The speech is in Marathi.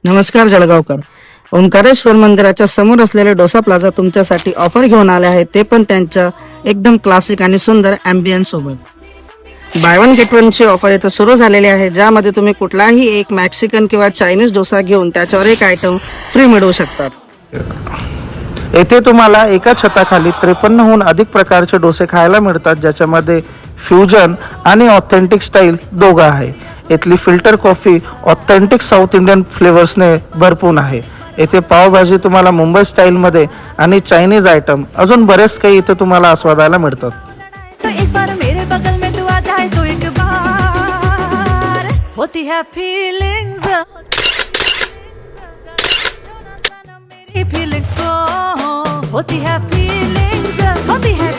नमस्कार जळगावकर. ओंकारेश्वर मंदिराच्या समोर असलेले डोसा प्लाझा तुमच्यासाठी ऑफर घेऊन आले आहे, ते पण त्यांच्या एकदम क्लासिक आणि सुंदर अँबियन्स सोबत. बाय वन गेट वन ची ऑफर इथं सुरू झालेली आहे, ज्यामध्ये तुम्ही कुठलाही एक मॅक्सिकन किंवा चायनीज डोसा घेऊन त्याच्यावर एक आयटम फ्री मिळवू शकतात. येथे तुम्हाला एका छताखाली 53हून अधिक प्रकारचे डोसे खायला मिळतात, ज्याच्यामध्ये फ्युजन आणि ऑथेंटिक स्टाईल दोघं आहे. इथली filter coffee authentic south Indian फ्लेवर्सने भरपूर आहे. येथे पावभाजी तुम्हाला मुंबई स्टाईलमध्ये आणि चायनीज आयटम अजून बरेच काही इथे तुम्हाला आस्वादायला मिळतात. तो एक बार मेरे बगल में तू आ जाए तो एक बार होती है फीलिंग्स मेरी फीलिंग्स को होती है फीलिंग्स होती है